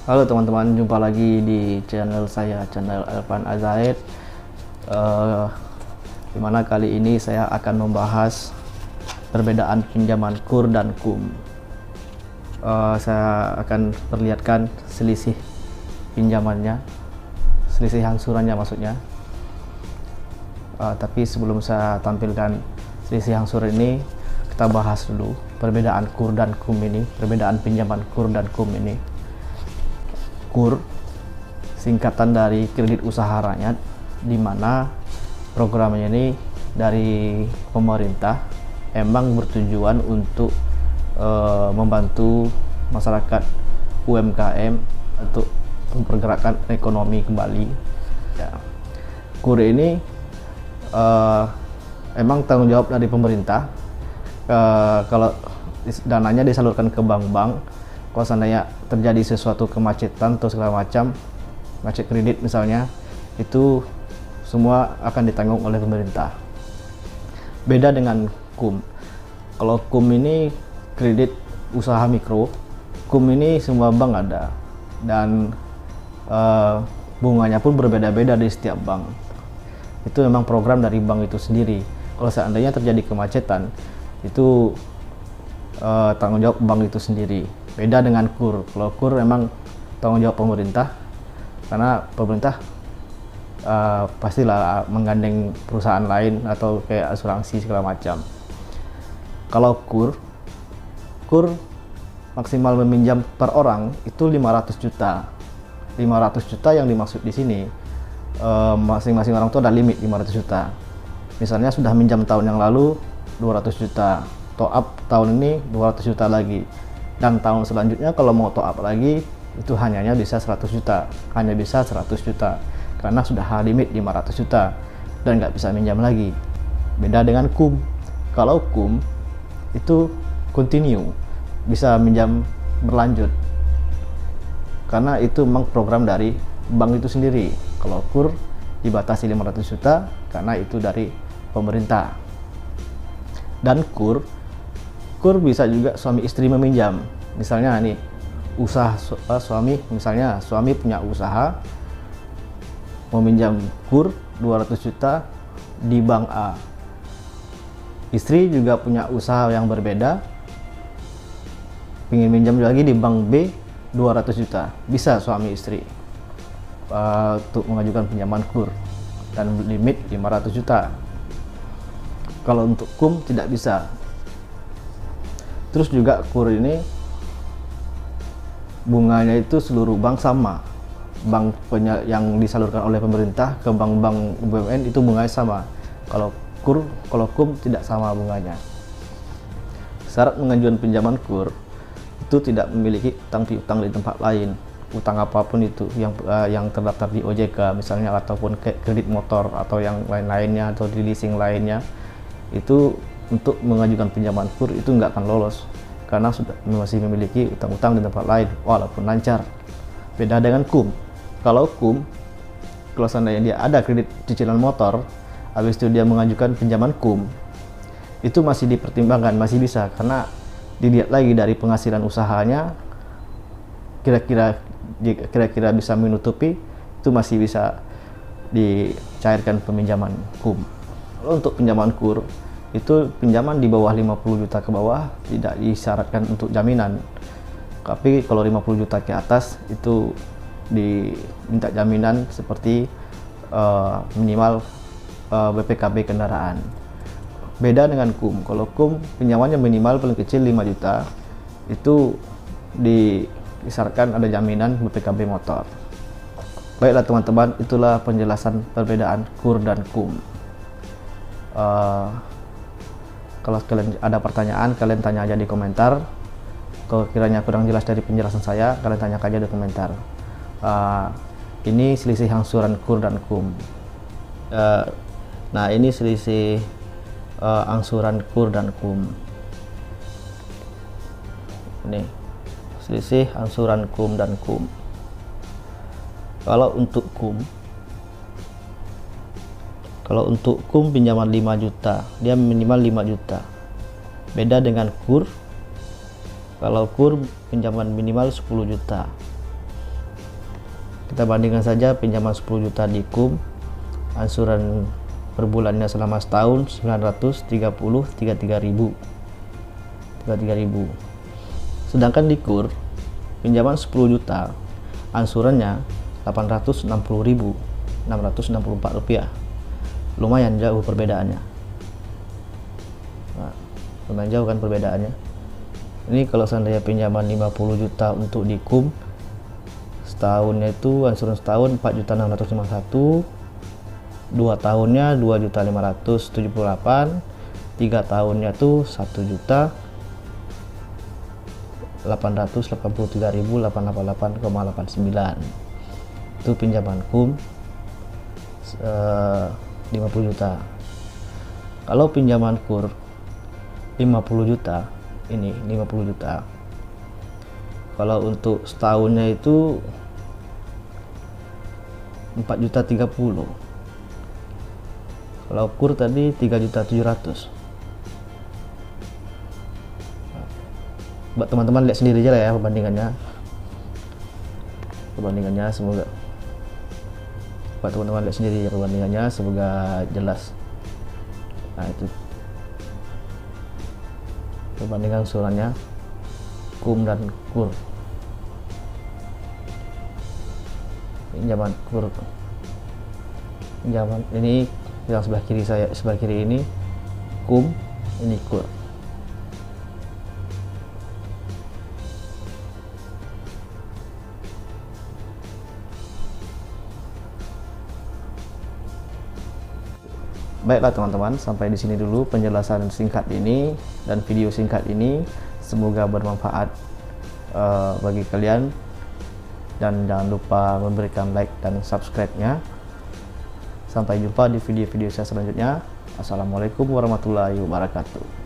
Halo teman-teman, jumpa lagi di channel saya, channel Elvan Azaid. Dimana kali ini saya akan membahas perbedaan pinjaman KUR dan KUM. Saya akan perlihatkan selisih pinjamannya, selisih angsurannya maksudnya. Tapi sebelum saya tampilkan selisih angsuran ini, kita bahas dulu perbedaan KUR dan KUM ini, perbedaan pinjaman KUR dan KUM ini. KUR singkatan dari kredit usaha rakyat, di mana programnya ini dari pemerintah emang bertujuan untuk membantu masyarakat UMKM untuk mempergerakkan ekonomi kembali. Ya. KUR ini emang tanggung jawab dari pemerintah. Kalau dananya disalurkan ke bank-bank, kalau seandainya terjadi sesuatu kemacetan atau segala macam, macet kredit misalnya, itu semua akan ditanggung oleh pemerintah. Beda dengan KUM. Kalau KUM ini kredit usaha mikro, KUM ini semua bank ada, dan bunganya pun berbeda-beda di setiap bank. Itu memang program dari bank itu sendiri. Kalau seandainya terjadi kemacetan, itu tanggung jawab bank itu sendiri. Beda dengan KUR. Kalau KUR memang tanggung jawab pemerintah, karena pemerintah pastilah menggandeng perusahaan lain atau kayak asuransi segala macam. Kalau KUR maksimal meminjam per orang itu 500 juta. 500 juta yang dimaksud di sini, masing-masing orang itu ada limit 500 juta. Misalnya sudah minjam tahun yang lalu 200 juta, top up tahun ini 200 juta lagi, dan tahun selanjutnya kalau mau top up lagi itu hanya bisa 100 juta, hanya bisa 100 juta karena sudah limit 500 juta dan nggak bisa minjam lagi. Beda dengan KUM. Kalau KUM itu continue, bisa minjam berlanjut karena itu memang program dari bank itu sendiri. Kalau KUR dibatasi 500 juta karena itu dari pemerintah. Dan KUR bisa juga suami istri meminjam. Misalnya nih, misalnya suami punya usaha, meminjam KUR 200 juta di bank A. Istri juga punya usaha yang berbeda, ingin minjam lagi di bank B 200 juta. Bisa suami istri untuk mengajukan pinjaman KUR dan limit 500 juta. Kalau untuk KUM tidak bisa. Terus juga KUR ini bunganya itu seluruh bank sama. Bank yang disalurkan oleh pemerintah ke bank-bank BUMN itu bunganya sama. Kalau KUM tidak sama bunganya. Syarat pengajuan pinjaman KUR itu tidak memiliki utang piutang di tempat lain. Utang apapun itu yang terdaftar di OJK misalnya, ataupun kredit motor atau yang lain-lainnya, atau di leasing lainnya, itu untuk mengajukan pinjaman KUR itu nggak akan lolos karena sudah masih memiliki utang-utang di tempat lain walaupun lancar. Beda dengan KUM. Kalau KUM, kalau seandainya dia ada kredit cicilan motor, habis itu dia mengajukan pinjaman KUM, itu masih dipertimbangkan, masih bisa, karena dilihat lagi dari penghasilan usahanya, kira-kira bisa menutupi, itu masih bisa dicairkan peminjaman KUM. Kalau untuk pinjaman KUR, itu pinjaman di bawah 50 juta ke bawah tidak disyaratkan untuk jaminan. Tapi kalau 50 juta ke atas itu diminta jaminan seperti minimal BPKB kendaraan. Beda dengan KUM. Kalau KUM pinjamannya minimal paling kecil 5 juta, itu disyaratkan ada jaminan BPKB motor. Baiklah teman-teman, itulah penjelasan perbedaan KUR dan KUM. Kalau kalian ada pertanyaan, kalian tanya aja di komentar. Kalau kiranya kurang jelas dari penjelasan saya, kalian tanya aja di komentar. Ini selisih angsuran KUR dan KUM. Nah, ini selisih angsuran KUR dan KUM. Ini selisih angsuran KUM dan KUM. Kalau untuk KUM pinjaman 5 juta, dia minimal 5 juta. Beda dengan KUR. Kalau KUR pinjaman minimal 10 juta. Kita bandingkan saja pinjaman 10 juta di KUM, angsuran per bulannya selama setahun 933.000. Sedangkan di KUR, pinjaman 10 juta, angsurannya 860.664 rupiah. Lumayan jauh perbedaannya. Nah, lumayan jauh kan perbedaannya. Ini kalau seandainya pinjaman 50 juta untuk di KUM, setahunnya itu angsuran setahun 4.651, 2 tahunnya 2.578, 3 tahunnya tuh 1.883.888,89. Itu pinjaman KUM 50 juta. Kalau pinjaman KUR 50 juta, ini 50 juta. Kalau untuk setahunnya itu 4.030. Kalau KUR tadi 3.700. Buat teman-teman lihat sendiri aja lah ya perbandingannya, semoga buat teman-teman lihat sendiri ya perbandingannya, semoga jelas. Nah, itu perbandingan angsurannya KUM dan KUR. Pinjaman KUR, pinjaman ini yang sebelah kiri ini KUM, ini KUR. Baiklah teman-teman, sampai di sini dulu penjelasan singkat ini dan video singkat ini. Semoga bermanfaat bagi kalian, dan jangan lupa memberikan like dan subscribe-nya. Sampai jumpa di video-video saya selanjutnya. Assalamualaikum warahmatullahi wabarakatuh.